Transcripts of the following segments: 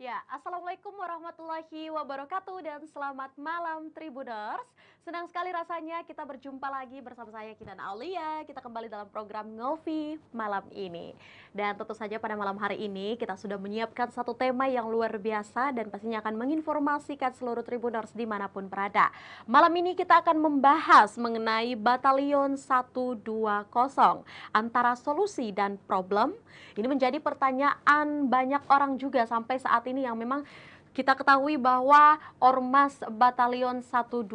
Ya, Assalamualaikum warahmatullahi wabarakatuh dan selamat malam Tribuners. Senang sekali rasanya kita berjumpa lagi bersama saya Kinan Aulia. Kita kembali dalam program Ngopi malam ini. Dan tentu saja pada malam hari ini kita sudah menyiapkan satu tema yang luar biasa dan pastinya akan menginformasikan seluruh Tribuners dimanapun berada. Malam ini kita akan membahas mengenai Batalion 120 antara solusi dan problem. Ini menjadi pertanyaan banyak orang juga sampai saat ini yang memang kita ketahui bahwa Ormas Batalion 120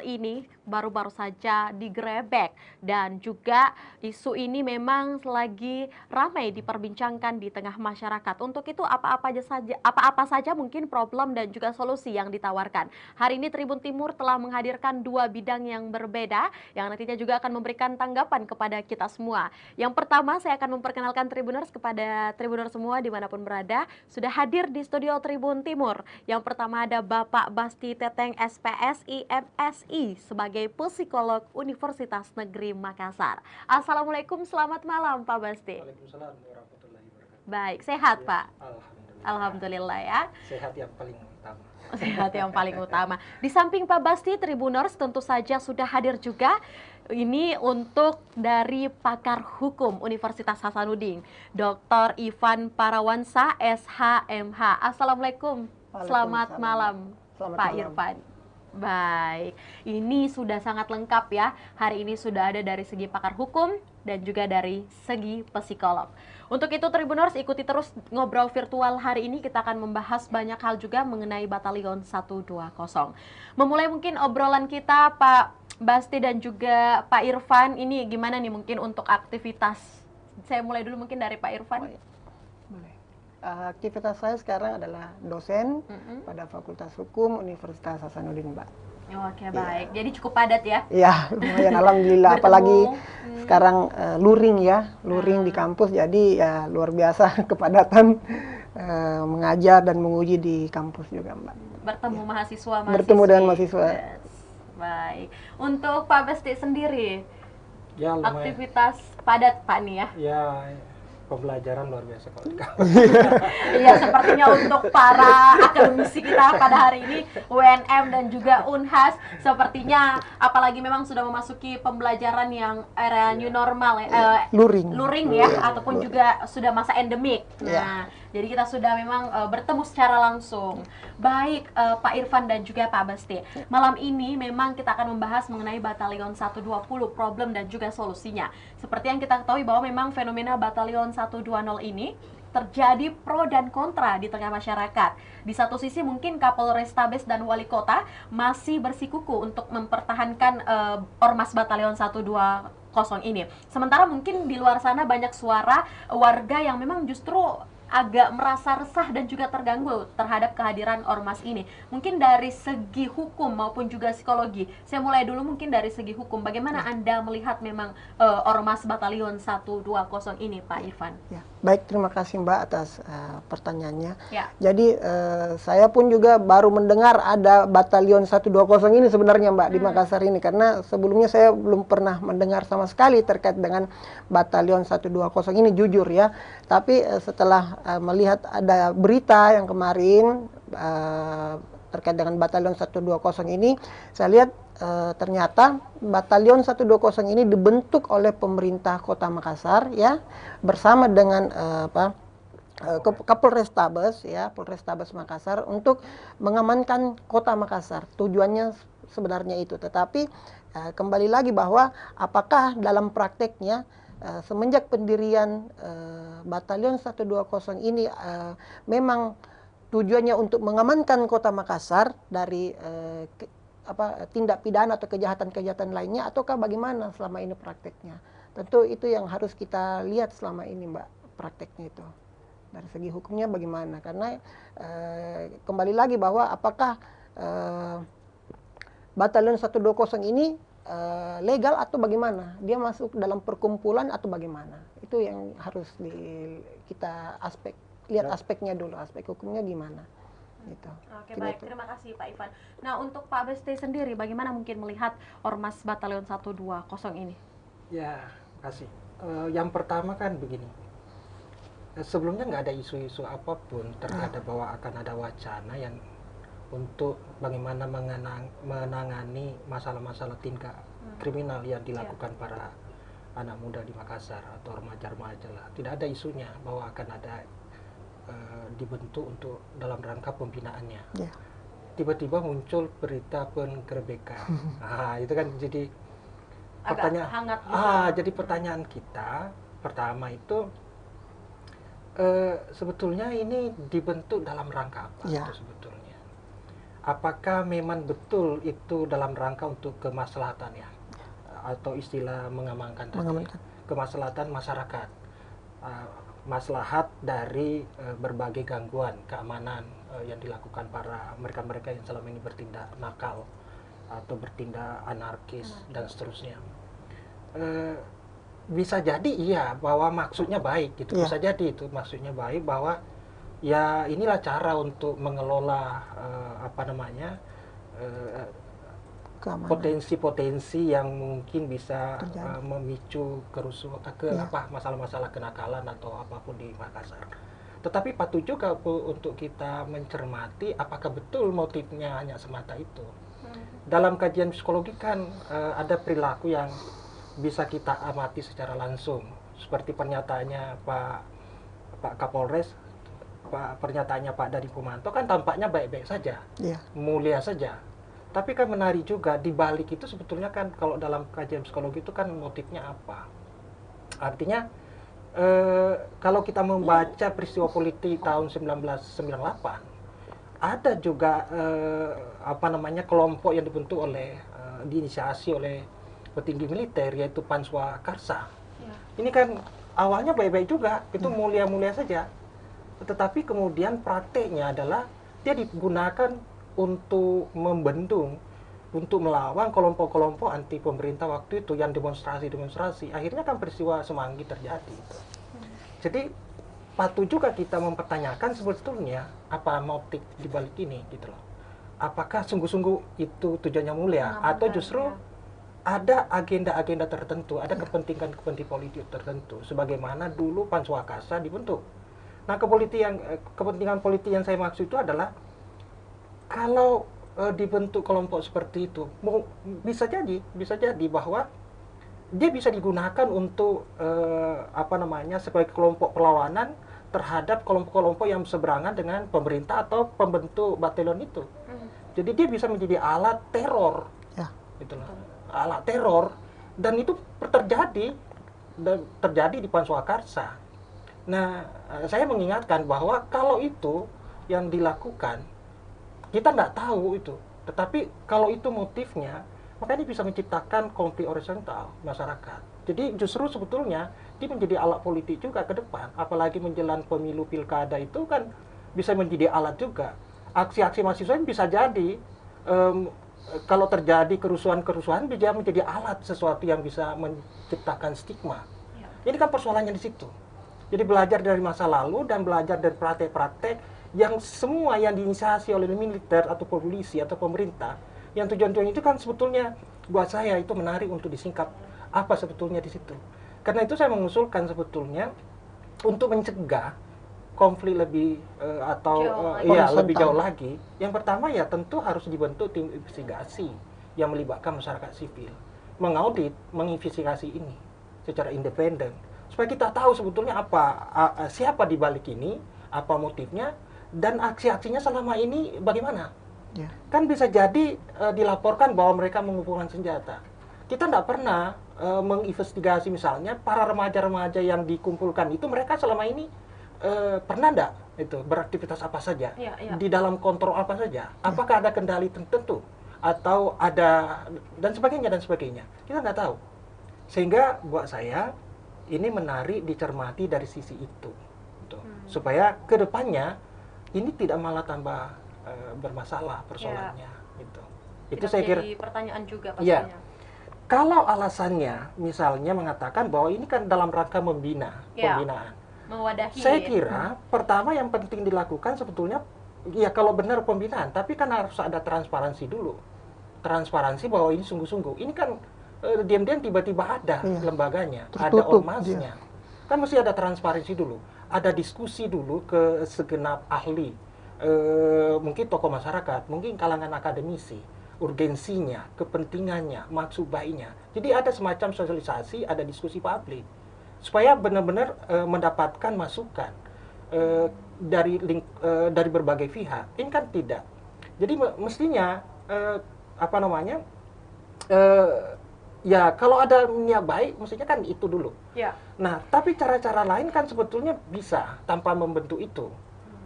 ini baru-baru saja digerebek dan juga isu ini memang lagi ramai diperbincangkan di tengah masyarakat. Untuk itu apa-apa saja mungkin problem dan juga solusi yang ditawarkan. Hari ini Tribun Timur telah menghadirkan dua bidang yang berbeda yang nantinya juga akan memberikan tanggapan kepada kita semua. Yang pertama saya akan memperkenalkan Tribuners kepada Tribuners semua dimanapun berada. Sudah hadir di studio Tribun Timur. Yang pertama ada Bapak Basti Teteng SPSI MSI sebagai psikolog Universitas Negeri Makassar. Assalamualaikum, selamat malam Pak Basti. Waalaikumsalam warahmatullahi wabarakatuh. Baik, sehat Ya, Pak? Alhamdulillah. Alhamdulillah ya. Sehat yang paling utama. Sehat yang paling utama. Di samping Pak Basti, Tribuners tentu saja sudah hadir juga. Ini untuk dari pakar hukum Universitas Hasanuddin, Dr. Ivan Parawansa, SHMH. Assalamualaikum. Selamat malam, Pak Irfan. Baik, ini sudah sangat lengkap ya. Hari ini sudah ada dari segi pakar hukum dan juga dari segi psikolog. Untuk itu Tribuners ikuti terus ngobrol virtual hari ini, kita akan membahas banyak hal juga mengenai Batalion 120. Memulai mungkin obrolan kita Pak Basti dan juga Pak Irfan, ini gimana nih mungkin untuk aktivitas? Saya mulai dulu mungkin dari Pak Irfan. Boleh. Aktivitas saya sekarang adalah dosen pada Fakultas Hukum Universitas Hasanuddin, Mbak. Oke, baik. Jadi cukup padat ya? Iya, lumayan alhamdulillah. Apalagi sekarang luring ya, luring di kampus. Jadi ya luar biasa kepadatan mengajar dan menguji di kampus juga, Mbak. Bertemu mahasiswa. Bertemu dengan mahasiswa. Yes. Baik. Untuk Pak Besti sendiri, Ya, lumayan. aktivitas padat Pak nih ya? Ya, pembelajaran luar biasa kalau di kampus. Iya, sepertinya untuk para akademisi kita pada hari ini, UNM dan juga Unhas, sepertinya apalagi memang sudah memasuki pembelajaran yang era new normal, luring ya, ataupun juga sudah masa endemik. Nah, jadi kita sudah memang bertemu secara langsung. Baik, Pak Irfan dan juga Pak Basti. Malam ini memang kita akan membahas mengenai Batalion 120, problem dan juga solusinya. Seperti yang kita ketahui bahwa memang fenomena Batalion 120 ini terjadi pro dan kontra di tengah masyarakat. Di satu sisi mungkin Kapolrestabes dan Wali Kota masih bersikukuh untuk mempertahankan Ormas Batalion 120 ini. Sementara mungkin di luar sana banyak suara warga yang memang justru agak merasa resah dan juga terganggu terhadap kehadiran ormas ini. Mungkin dari segi hukum maupun juga psikologi. Saya mulai dulu mungkin dari segi hukum. Bagaimana Anda melihat memang Ormas Batalion 120 ini, Pak Irfan? Ya. Baik, terima kasih Mbak atas pertanyaannya. Ya. Jadi saya pun juga baru mendengar ada Batalion 120 ini sebenarnya Mbak di Makassar ini, karena sebelumnya saya belum pernah mendengar sama sekali terkait dengan Batalion 120 ini, jujur ya. Tapi setelah melihat ada berita yang kemarin terkait dengan Batalion 120 ini, saya lihat ternyata Batalion 120 ini dibentuk oleh pemerintah Kota Makassar ya, bersama dengan Kapolrestabes ya, Polrestabes Makassar untuk mengamankan Kota Makassar. Tujuannya sebenarnya itu. Tetapi kembali lagi bahwa apakah dalam prakteknya semenjak pendirian Batalion 120 ini memang tujuannya untuk mengamankan Kota Makassar dari tindak pidana atau kejahatan-kejahatan lainnya, ataukah bagaimana selama ini prakteknya? Tentu itu yang harus kita lihat selama ini Mbak, prakteknya itu. Dari segi hukumnya bagaimana? Karena kembali lagi bahwa apakah Batalion 120 ini legal atau bagaimana? Dia masuk dalam perkumpulan atau bagaimana? Itu yang harus kita lihat aspeknya dulu, aspek hukumnya gimana. Gitu. Oke, baik, terima kasih Pak Ivan. Nah, untuk Pak Besti sendiri, bagaimana mungkin melihat Ormas Batalion 120 ini? Ya, kasih. Yang pertama kan begini. sebelumnya nggak ada isu-isu apapun terhadap bahwa akan ada wacana yang untuk bagaimana menangani masalah-masalah tingkah kriminal yang dilakukan para anak muda di Makassar atau remaja-remaja lah. Tidak ada isunya bahwa akan ada dibentuk untuk dalam rangka pembinaannya. Ya. Tiba-tiba muncul berita penggerebekan. Itu kan jadi Agak pertanyaan. hangat gitu. Jadi pertanyaan kita pertama itu sebetulnya ini dibentuk dalam rangka apa Ya. itu sebetulnya? Apakah memang betul itu dalam rangka untuk kemaslahatan ya, atau istilah mengamankan tadi, Mengamankan. kemaslahatan masyarakat, maslahat dari berbagai gangguan keamanan yang dilakukan para mereka-mereka yang selama ini bertindak nakal atau bertindak anarkis dan seterusnya. Bisa jadi iya bahwa maksudnya baik gitu, Iya. bisa jadi itu maksudnya baik bahwa ya inilah cara untuk mengelola Keamanan. potensi-potensi yang mungkin bisa Terjadi. memicu kerusuhan Iya. masalah-masalah kenakalan atau apapun di Makassar. Tetapi patut juga untuk kita mencermati apakah betul motifnya hanya semata itu. Dalam kajian psikologi kan ada perilaku yang bisa kita amati secara langsung, seperti pernyataannya Pak Kapolres, pernyataannya Pak Dadi Kumanto kan tampaknya baik-baik saja, Ya. mulia saja. Tapi kan menarik juga di balik itu sebetulnya kan kalau dalam kajian psikologi itu kan motifnya apa? Artinya kalau kita membaca peristiwa politik tahun 1998, ada juga kelompok yang dibentuk oleh diinisiasi oleh petinggi militer yaitu Panswa Karsa. Ya. Ini kan awalnya baik-baik juga, itu mulia-mulia saja. Tetapi kemudian prakteknya adalah dia digunakan untuk membendung, untuk melawan kelompok-kelompok anti pemerintah waktu itu yang demonstrasi. Akhirnya kan peristiwa Semanggi terjadi. Jadi patut juga kita mempertanyakan sebetulnya apa motif di balik ini gitu loh. Apakah sungguh-sungguh itu tujuannya mulia atau justru ada agenda-agenda tertentu, ada kepentingan-kepentingan politik tertentu sebagaimana dulu Panswakasa dibentuk. Nah, kepentingan politik yang saya maksud itu adalah kalau dibentuk kelompok seperti itu, bisa jadi bahwa dia bisa digunakan untuk sebagai kelompok perlawanan terhadap kelompok-kelompok yang seberangan dengan pemerintah atau pembentuk batalion itu. Jadi dia bisa menjadi alat teror, Ya. gitu loh. Alat teror, dan itu terjadi di Panswakarsa. Nah, saya mengingatkan bahwa kalau itu yang dilakukan, kita nggak tahu itu. Tetapi kalau itu motifnya, maka ini bisa menciptakan konflik horizontal masyarakat. Jadi justru sebetulnya dia menjadi alat politik juga ke depan. Apalagi menjelang pemilu pilkada itu kan bisa menjadi alat juga. Aksi-aksi mahasiswa bisa jadi, kalau terjadi kerusuhan-kerusuhan, dia menjadi alat sesuatu yang bisa menciptakan stigma. Ini kan persoalannya di situ. Jadi belajar dari masa lalu dan belajar dari praktek-praktek yang semua yang diinisiasi oleh militer atau polisi atau pemerintah, yang tujuan-tujuan itu kan sebetulnya buat saya itu menarik untuk disingkap apa sebetulnya di situ. Karena itu saya mengusulkan sebetulnya untuk mencegah konflik lebih lebih jauh lagi. Yang pertama ya tentu harus dibentuk tim investigasi yang melibatkan masyarakat sipil, mengaudit, menginvestigasi ini secara independen supaya kita tahu sebetulnya siapa di balik ini, apa motifnya, dan aksi-aksinya selama ini bagaimana. Ya. Kan bisa jadi dilaporkan bahwa mereka mengumpulkan senjata. Kita tidak pernah menginvestigasi misalnya para remaja-remaja yang dikumpulkan itu mereka selama ini pernah enggak itu beraktivitas apa saja, di dalam kontrol apa saja, apakah ada kendali tertentu atau ada dan sebagainya. Kita nggak tahu. Sehingga buat saya ini menarik dicermati dari sisi itu, gitu. Supaya kedepannya ini tidak malah tambah bermasalah persoalannya, gitu. Itu saya kira pertanyaan juga ya. pastinya. Kalau alasannya misalnya mengatakan bahwa ini kan dalam rangka pembinaan, mewadahi. saya kira pertama yang penting dilakukan sebetulnya ya kalau benar pembinaan, tapi kan harus ada transparansi dulu. Transparansi bahwa ini sungguh-sungguh. Ini kan diam-diam tiba-tiba ada lembaganya, ada ormasnya. Kan mesti ada transparansi dulu. ada diskusi dulu ke segenap ahli, mungkin tokoh masyarakat, mungkin kalangan akademisi, urgensinya, kepentingannya, maksud baiknya. Jadi ada semacam sosialisasi, ada diskusi publik, supaya benar-benar mendapatkan masukan dari berbagai pihak. Ini kan tidak. Jadi mestinya apa namanya? Ya kalau ada niat baik, mestinya kan itu dulu. Ya. Nah, tapi cara-cara lain kan sebetulnya bisa tanpa membentuk itu.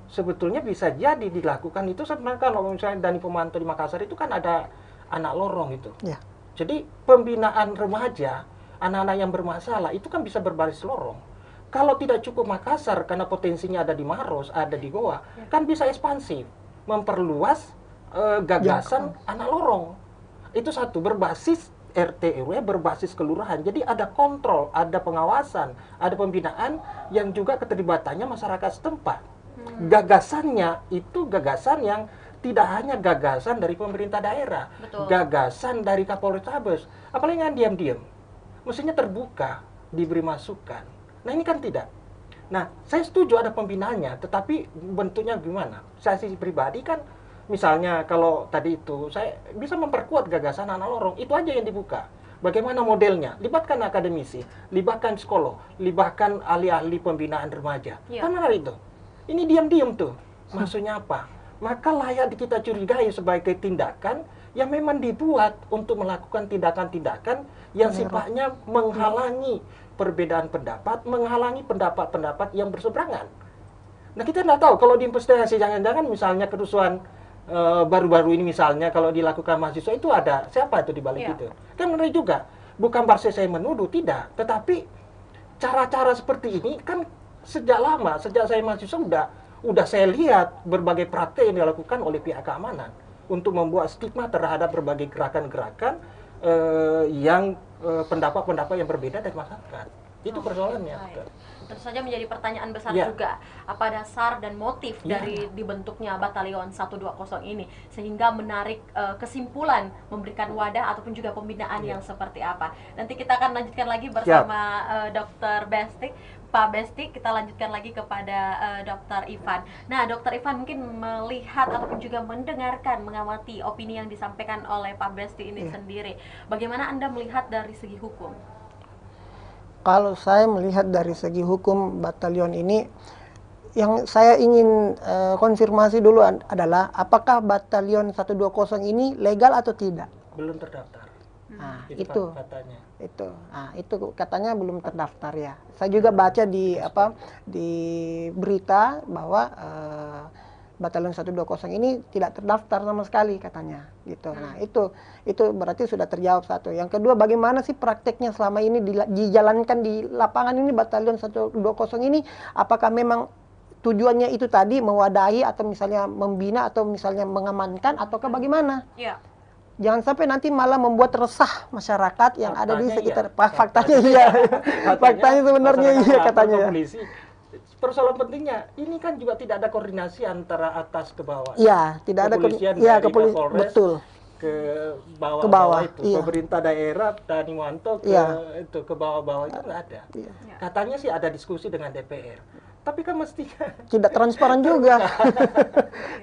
Sebetulnya bisa jadi dilakukan itu sebenarnya kalau misalnya Dani Pemantau di Makassar itu kan ada anak lorong itu. Ya. Jadi pembinaan remaja, anak-anak yang bermasalah itu kan bisa berbasis lorong. Kalau tidak cukup Makassar karena potensinya ada di Maros, ada di Goa, kan bisa ekspansif, memperluas gagasan anak lorong. Itu satu, berbasis RT RW, berbasis kelurahan. Jadi ada kontrol, ada pengawasan, ada pembinaan yang juga keterlibatannya masyarakat setempat. Gagasannya itu gagasan yang tidak hanya gagasan dari pemerintah daerah, Betul. gagasan dari Kapolrestabes. Apalagi yang diam-diam, mestinya terbuka, diberi masukan. Nah ini kan tidak. Nah saya setuju ada pembinaannya, tetapi bentuknya gimana? Saya sih pribadi kan, misalnya kalau tadi itu saya bisa memperkuat gagasan anak lorong, itu aja yang dibuka. Bagaimana modelnya? Libatkan akademisi, libatkan psikolog, libatkan ahli-ahli pembinaan remaja. Iya. Kan ada itu. Ini diam-diam tuh. Maksudnya apa? Maka layak kita curigai sebagai tindakan yang memang dibuat untuk melakukan tindakan-tindakan yang sifatnya menghalangi perbedaan pendapat, menghalangi pendapat-pendapat yang berseberangan. Nah kita nggak tahu kalau diinvestigasi, jangan-jangan misalnya kerusuhan baru-baru ini misalnya kalau dilakukan mahasiswa itu ada siapa itu di balik itu? Kan menarik juga. Bukan berarti saya menuduh, tidak. Tetapi cara-cara seperti ini kan sejak lama, sejak saya mahasiswa udah saya lihat berbagai praktek yang dilakukan oleh pihak keamanan untuk membuat stigma terhadap berbagai gerakan-gerakan yang pendapat-pendapat yang berbeda dari masyarakat. Itu persoalannya. Tentu saja menjadi pertanyaan besar Ya. juga, apa dasar dan motif Ya. dari dibentuknya Batalion 120 ini sehingga menarik kesimpulan, memberikan wadah ataupun juga pembinaan yang seperti apa. Nanti kita akan lanjutkan lagi bersama Dr. Besti. Pak Besti, kita lanjutkan lagi kepada Dr. Ivan. Nah, Dr. Ivan mungkin melihat ataupun juga mendengarkan, mengamati opini yang disampaikan oleh Pak Besti ini sendiri. Bagaimana Anda melihat dari segi hukum? Kalau saya melihat dari segi hukum batalion ini, yang saya ingin konfirmasi dulu adalah apakah batalion 120 ini legal atau tidak? Belum terdaftar. Nah, Itu katanya. itu katanya belum terdaftar ya. Saya juga baca di berita bahwa Batalion 120 ini tidak terdaftar sama sekali katanya gitu. Nah, itu berarti sudah terjawab satu. Yang kedua, bagaimana sih prakteknya selama ini dijalankan di lapangan ini Batalion 120 ini, apakah memang tujuannya itu tadi mewadahi atau misalnya membina atau misalnya mengamankan ataukah bagaimana? Iya. Jangan sampai nanti malah membuat resah masyarakat yang ada di Faktanya sekitar. iya. Faktanya iya. Faktanya sebenarnya iya katanya ya. Polisi. Persoalan pentingnya, ini kan juga tidak ada koordinasi antara atas ke bawah. Iya, tidak ada Kepolisian iya dari kepolisian Kapolres betul. ke bawah, Ke bawah, itu. iya. Pemerintah daerah, Dani Muanto ke itu ke bawah-bawah itu nggak ada. Iya. Katanya sih ada diskusi dengan DPR. Tapi kan mestinya Tidak transparan juga.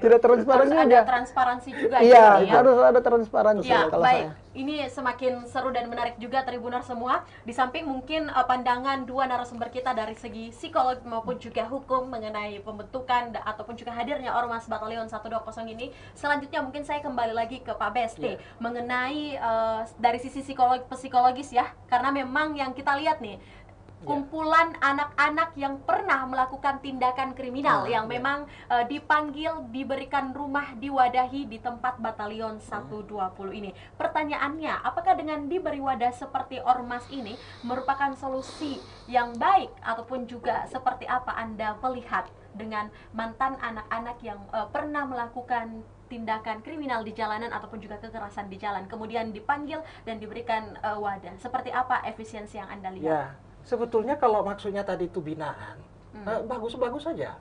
Tidak transparan Harus juga. ada transparansi juga Iya, ya. harus ada transparansi Ya, kalau baik. saya. Ini semakin seru dan menarik juga Tribuner semua. Di samping mungkin pandangan dua narasumber kita dari segi psikolog maupun juga hukum mengenai pembentukan ataupun juga hadirnya Ormas Batalion 120 ini. Selanjutnya mungkin saya kembali lagi ke Pak Besti mengenai dari sisi psikologis ya. Karena memang yang kita lihat nih kumpulan anak-anak yang pernah melakukan tindakan kriminal yang memang dipanggil, diberikan rumah, diwadahi di tempat Batalion 120 ini. Pertanyaannya, apakah dengan diberi wadah seperti Ormas ini merupakan solusi yang baik ataupun juga seperti apa Anda melihat dengan mantan anak-anak yang pernah melakukan tindakan kriminal di jalanan ataupun juga kekerasan di jalan, kemudian dipanggil dan diberikan wadah? Seperti apa efisiensi yang Anda lihat? ya, sebetulnya kalau maksudnya tadi itu binaan, bagus-bagus saja.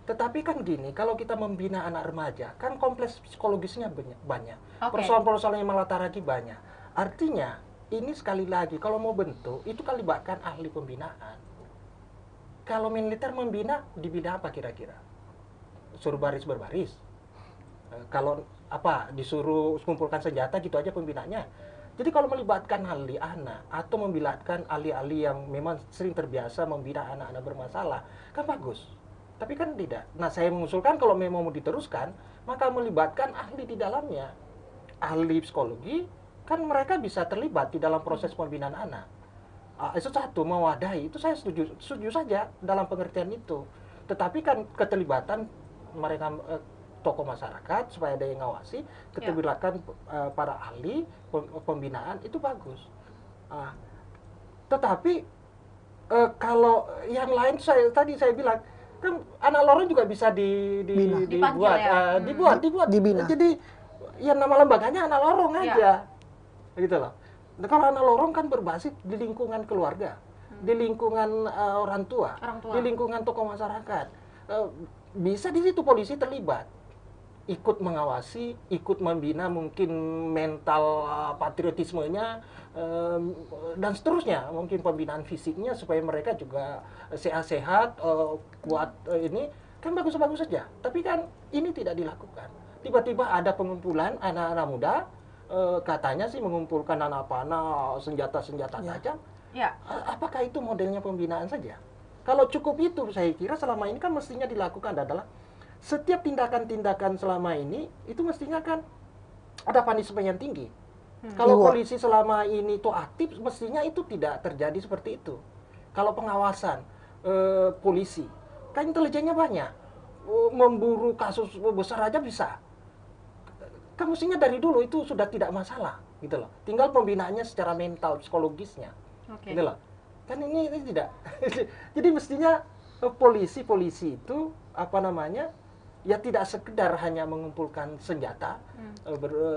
Tetapi kan gini, kalau kita membina anak remaja, kan kompleks psikologisnya banyak. Persoalan-persoalan yang melataraki banyak. Artinya, ini sekali lagi, kalau mau bentuk, itu kan libatkan ahli pembinaan. kalau militer membina, dibina apa kira-kira? Suruh baris berbaris. Kalau apa disuruh kumpulkan senjata gitu aja pembinaannya. Jadi kalau melibatkan ahli anak atau melibatkan ahli-ahli yang memang sering terbiasa membina anak-anak bermasalah, kan bagus. Tapi kan tidak. Nah, saya mengusulkan kalau memang mau diteruskan, maka melibatkan ahli di dalamnya. Ahli psikologi, kan mereka bisa terlibat di dalam proses pembinaan anak. Itu satu, mewadahi, itu saya setuju saja dalam pengertian itu. Tetapi kan keterlibatan mereka tokoh masyarakat supaya ada yang ngawasi, keterlibatan para ahli pembinaan itu bagus. Tetapi kalau yang lain tadi saya bilang kan anak lorong juga bisa dibuat, dibina. Jadi ya nama lembaganya anak lorong aja, gitu loh. Nah, kalau anak lorong kan berbasis di lingkungan keluarga, di lingkungan orang tua, di lingkungan tokoh masyarakat. Bisa di situ polisi terlibat, ikut mengawasi, ikut membina mungkin mental patriotismenya dan seterusnya, mungkin pembinaan fisiknya supaya mereka juga sehat-sehat, kuat, ini kan bagus-bagus saja. Tapi kan ini tidak dilakukan. Tiba-tiba ada pengumpulan anak-anak muda, katanya sih mengumpulkan anak panah, senjata-senjata tajam. Apakah itu modelnya pembinaan saja? Kalau cukup itu, saya kira selama ini kan mestinya dilakukan adalah setiap tindakan-tindakan selama ini itu mestinya kan ada punishment yang tinggi. Kalau polisi selama ini itu aktif, mestinya itu tidak terjadi seperti itu. Kalau pengawasan polisi, kan intelijennya banyak, memburu kasus besar aja bisa. Kan mestinya dari dulu itu sudah tidak masalah, gitu loh. Tinggal pembinaannya secara mental, psikologisnya, gitu loh. Kan ini tidak. Jadi mestinya polisi itu apa namanya? Ya tidak sekedar hanya mengumpulkan senjata,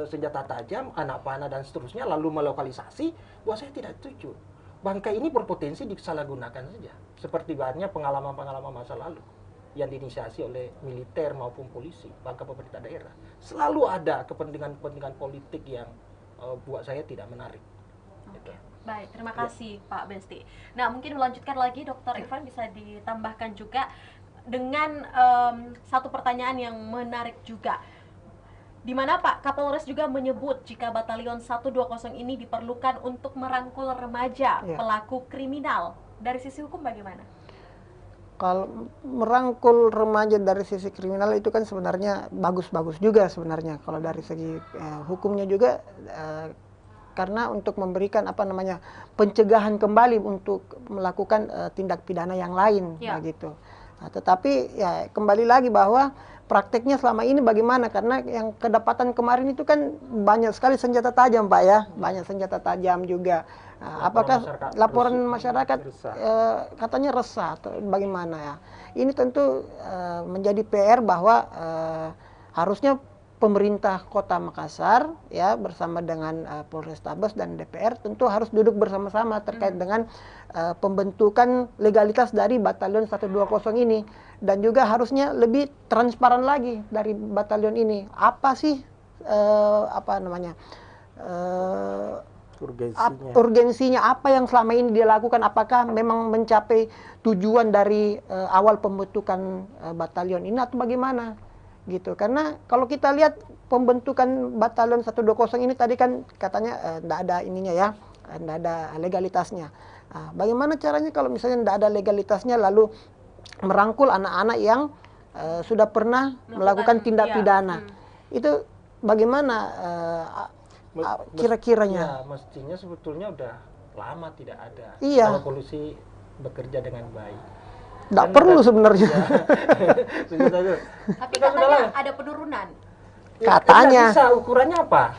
senjata tajam, anak panah dan seterusnya, lalu melokalisasi. Buat saya tidak setuju. Bangkai ini berpotensi disalahgunakan saja, seperti banyak pengalaman-pengalaman masa lalu yang diinisiasi oleh militer maupun polisi, bahkan pemerintah daerah. Selalu ada kepentingan-kepentingan politik yang buat saya tidak menarik. Gitu. Baik, terima kasih Pak Besti. Nah, mungkin melanjutkan lagi, Dr. Irfan bisa ditambahkan juga dengan satu pertanyaan yang menarik juga, di mana Pak Kapolres juga menyebut jika Batalion 120 ini diperlukan untuk merangkul remaja pelaku kriminal. Dari sisi hukum bagaimana? Kalau merangkul remaja dari sisi kriminal itu kan sebenarnya bagus-bagus juga sebenarnya. Kalau dari segi hukumnya juga, karena untuk memberikan apa namanya pencegahan kembali untuk melakukan tindak pidana yang lain, begitu. Nah, tetapi ya kembali lagi bahwa prakteknya selama ini bagaimana, karena yang kedapatan kemarin itu kan banyak sekali senjata tajam, Pak, ya, banyak senjata tajam juga. Nah, apakah laporan masyarakat katanya resah atau bagaimana ya? Ini tentu menjadi PR bahwa harusnya pemerintah Kota Makassar ya bersama dengan Polrestabes dan DPR tentu harus duduk bersama-sama terkait dengan pembentukan legalitas dari Batalion 120 ini, dan juga harusnya lebih transparan lagi dari batalion ini. Apa sih apa namanya urgensinya, apa yang selama ini dia lakukan, apakah memang mencapai tujuan dari awal pembentukan batalion ini atau bagaimana gitu. Karena kalau kita lihat pembentukan Batalion 120 ini tadi kan katanya tidak ada ininya ya, tidak ada legalitasnya. Nah, bagaimana caranya kalau misalnya tidak ada legalitasnya lalu merangkul anak-anak yang sudah pernah melakukan tindak pidana? Itu bagaimana kira-kiranya? Ya, mestinya sebetulnya udah lama tidak ada. Iya. Kalau polisi bekerja dengan baik. Tidak perlu sebenarnya. Tapi katanya ada penurunan. Katanya. Bisa ukurannya apa?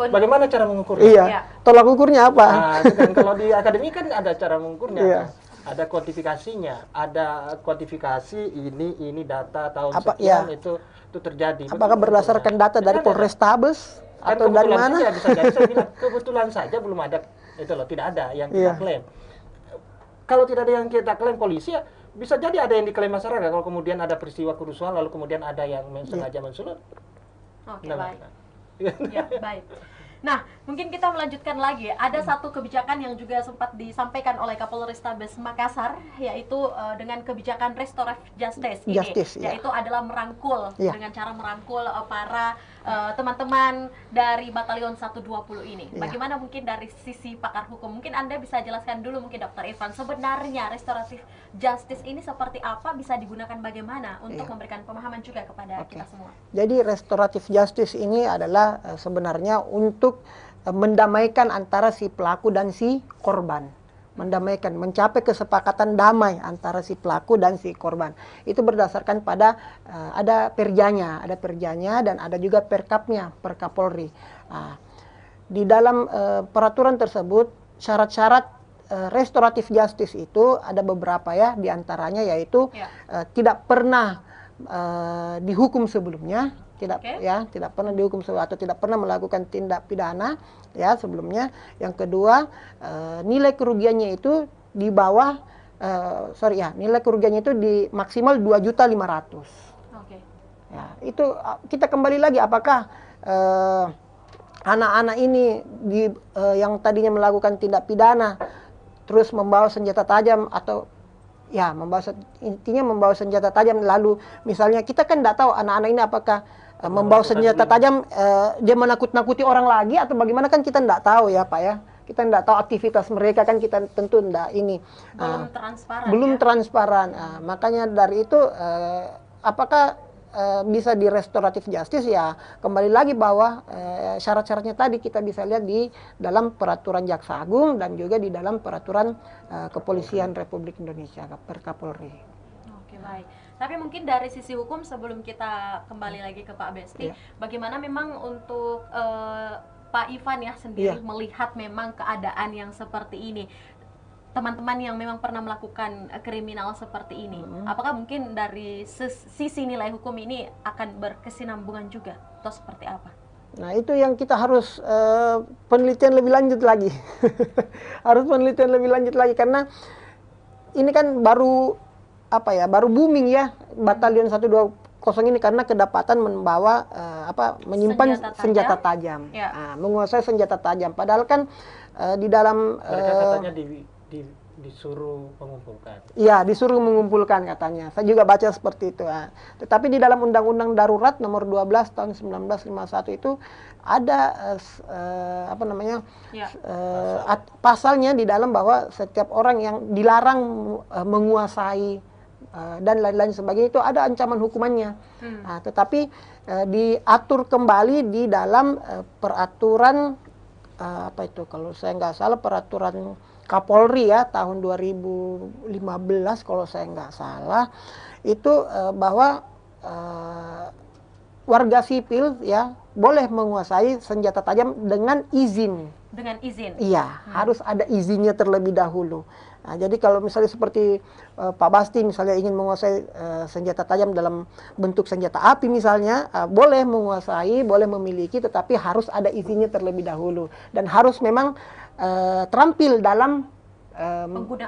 Bagaimana cara mengukurnya? Iya. Tolak ukurnya apa? Nah, kan kalau di akademi kan ada cara mengukurnya. Kan? Ada kuantifikasinya, ada kuantifikasi ini data tahun sekian itu terjadi. Apakah berdasarkan data dari Polrestabes atau dari mana? Saja, bisa jadi saya bilang kebetulan saja belum ada itu loh, tidak ada yang kita klaim. Kalau tidak ada yang kita klaim polisi ya bisa jadi ada yang diklaim masyarakat. Kalau kemudian ada peristiwa kerusuhan lalu kemudian ada yang sengaja mensulut. Oke, baik. Ya, baik. Nah, mungkin kita melanjutkan lagi. Ada satu kebijakan yang juga sempat disampaikan oleh Kapolrestabes Makassar, yaitu dengan kebijakan restoratif justice ini, yaitu adalah merangkul dengan cara merangkul para teman-teman dari Batalion 120 ini. Bagaimana mungkin dari sisi pakar hukum? Mungkin Anda bisa jelaskan dulu mungkin Dr. Irfan, sebenarnya restoratif justice ini seperti apa, bisa digunakan bagaimana untuk memberikan pemahaman juga kepada kita semua. Jadi restoratif justice ini adalah sebenarnya untuk mendamaikan antara si pelaku dan si korban. Mendamaikan, mencapai kesepakatan damai antara si pelaku dan si korban. Itu berdasarkan pada ada perjanya dan ada juga perkapnya, Perkapolri. Di dalam peraturan tersebut syarat-syarat restoratif justice itu ada beberapa ya, diantaranya yaitu tidak pernah dihukum sebelumnya, tidak pernah dihukum atau tidak pernah melakukan tindak pidana ya sebelumnya. Yang kedua, nilai kerugiannya itu di bawah nilai kerugiannya itu di maksimal 2.500.000. Ya, itu kita kembali lagi, apakah anak-anak ini yang tadinya melakukan tindak pidana terus membawa senjata tajam atau membawa senjata tajam, lalu misalnya kita kan tidak tahu anak-anak ini apakah membawa senjata tajam dia menakut-nakuti orang lagi atau bagaimana, kan kita tidak tahu ya Pak ya. Kita tidak tahu aktivitas mereka, kan kita tentu tidak ini belum transparan. Makanya dari itu apakah bisa di restoratif justice, ya kembali lagi bahwa syarat-syaratnya tadi kita bisa lihat di dalam peraturan Jaksa Agung dan juga di dalam peraturan Kepolisian Republik Indonesia, Perkapolri. Oke, baik. Tapi mungkin dari sisi hukum, sebelum kita kembali lagi ke Pak Besti, bagaimana memang untuk Pak Ivan ya sendiri melihat memang keadaan yang seperti ini, teman-teman yang memang pernah melakukan kriminal seperti ini, apakah mungkin dari sisi nilai hukum ini akan berkesinambungan juga atau seperti apa? Nah, itu yang kita harus penelitian lebih lanjut lagi. Harus penelitian lebih lanjut lagi, karena ini kan baru booming ya Batalion 120 ini, karena kedapatan membawa menyimpan senjata tajam. Menguasai senjata tajam, padahal kan di dalam mereka katanya disuruh mengumpulkan. Iya, disuruh mengumpulkan katanya. Saya juga baca seperti itu. Tetapi di dalam Undang-Undang Darurat Nomor 12 Tahun 1951 itu ada pasalnya di dalam bahwa setiap orang yang dilarang menguasai dan lain-lain sebagainya itu ada ancaman hukumannya. Tetapi diatur kembali di dalam peraturan kalau saya nggak salah peraturan Kapolri ya tahun 2015 kalau saya nggak salah, itu bahwa warga sipil ya boleh menguasai senjata tajam dengan izin. Dengan izin? Iya, harus ada izinnya terlebih dahulu. Nah, jadi kalau misalnya seperti Pak Basti misalnya ingin menguasai senjata tajam dalam bentuk senjata api misalnya, boleh menguasai, boleh memiliki, tetapi harus ada izinnya terlebih dahulu. Dan harus memang terampil dalam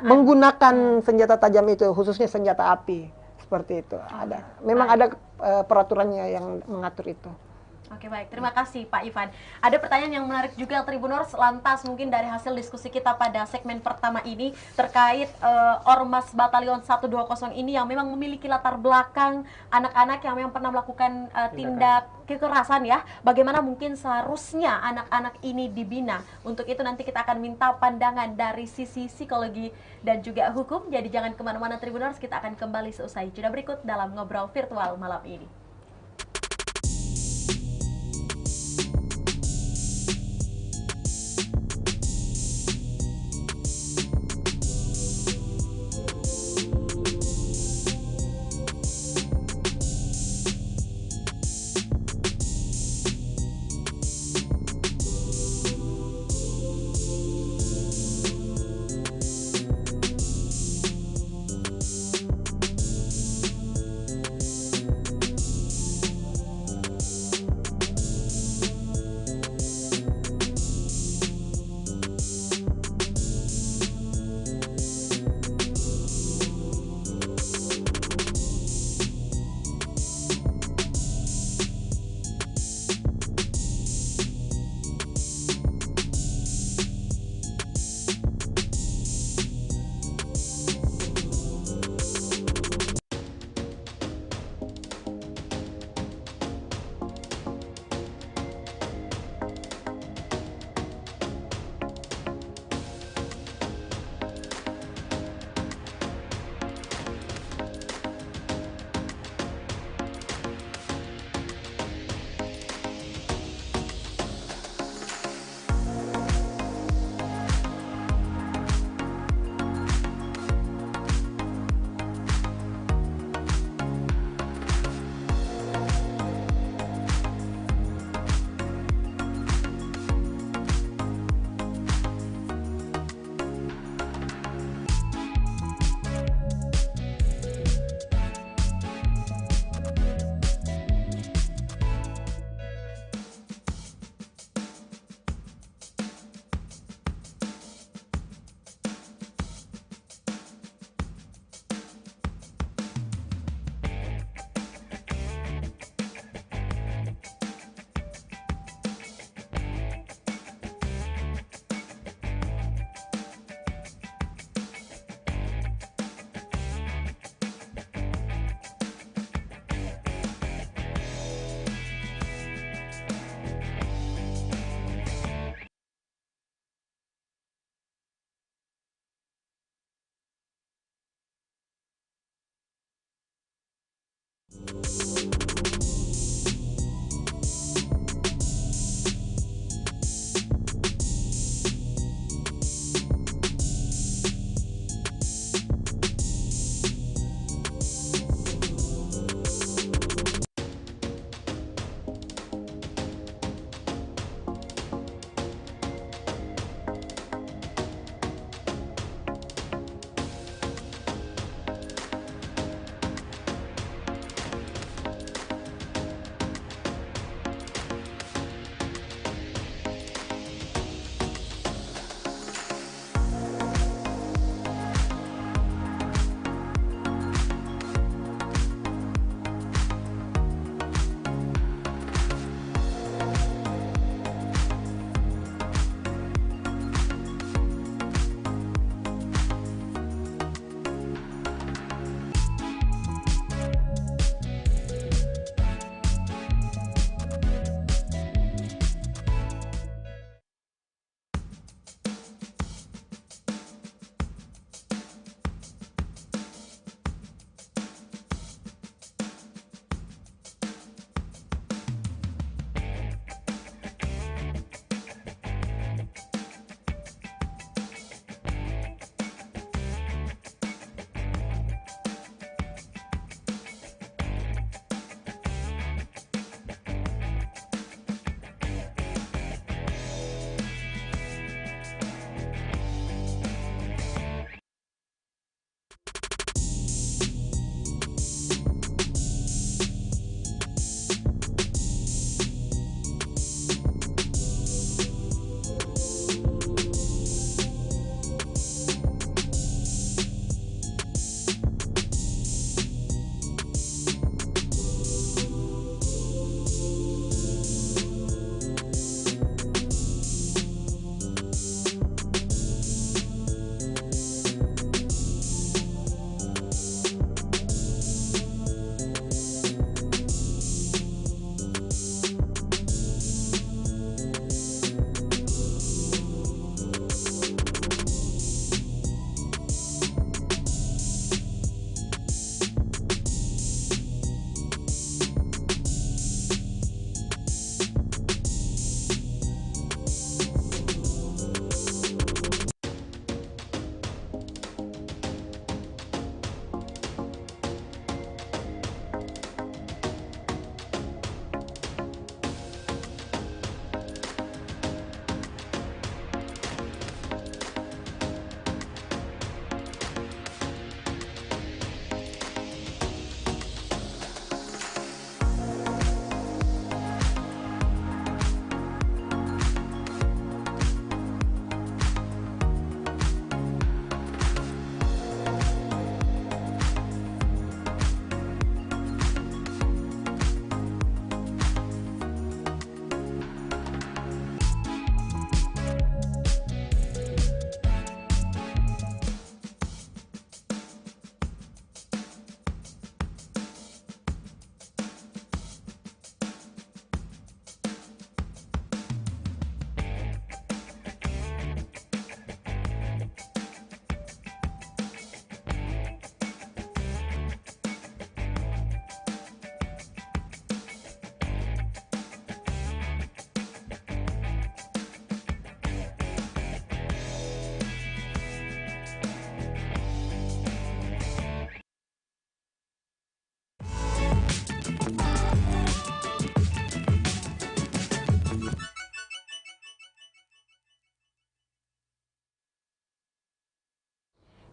menggunakan senjata tajam itu, khususnya senjata api. Seperti itu. Memang ada peraturannya yang mengatur itu. Oke, baik, terima kasih Pak Ivan. Ada pertanyaan yang menarik juga Tribuners, lantas mungkin dari hasil diskusi kita pada segmen pertama ini terkait Ormas Batalion 120 ini yang memang memiliki latar belakang anak-anak yang memang pernah melakukan tindak kekerasan ya. Bagaimana mungkin seharusnya anak-anak ini dibina? Untuk itu nanti kita akan minta pandangan dari sisi psikologi dan juga hukum. Jadi jangan kemana-mana Tribuners, kita akan kembali seusai jeda berikut dalam Ngobrol Virtual malam ini.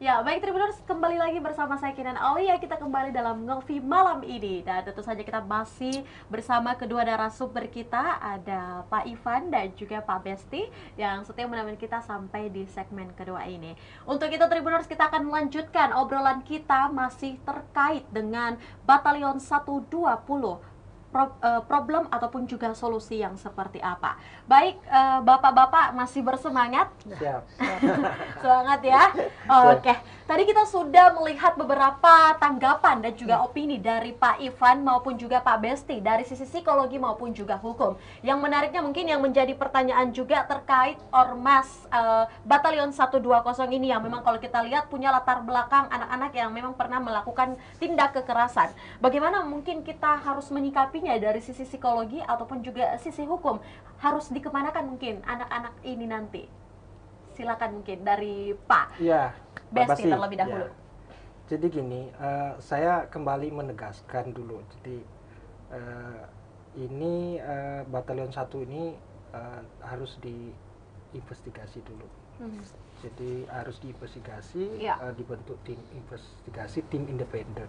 Ya, baik Tribuners, kembali lagi bersama saya Kinan Aulia. Kita kembali dalam Ngopi malam ini. Dan tentu saja kita masih bersama kedua narasumber kita, ada Pak Ivan dan juga Pak Besti yang setia menemani kita sampai di segmen kedua ini. Untuk itu Tribuners, kita akan melanjutkan obrolan kita masih terkait dengan Batalion 120 problem ataupun juga solusi yang seperti apa. Baik, Bapak-bapak masih bersemangat? Siap. Semangat ya. Oke, tadi kita sudah melihat beberapa tanggapan dan juga opini dari Pak Ivan maupun juga Pak Besti dari sisi psikologi maupun juga hukum. Yang menariknya mungkin yang menjadi pertanyaan juga terkait Ormas Batalion 120 ini yang memang kalau kita lihat punya latar belakang anak-anak yang memang pernah melakukan tindak kekerasan. Bagaimana mungkin kita harus menyikapinya dari sisi psikologi ataupun juga sisi hukum? Harus dikemanakan mungkin anak-anak ini nanti? Silakan mungkin dari Pak Ya, Besti Basti, terlebih dahulu. ya. Jadi gini, saya kembali menegaskan dulu. Jadi ini Batalion 1 ini harus diinvestigasi dulu. Jadi harus diinvestigasi, Ya. dibentuk tim investigasi, tim independen,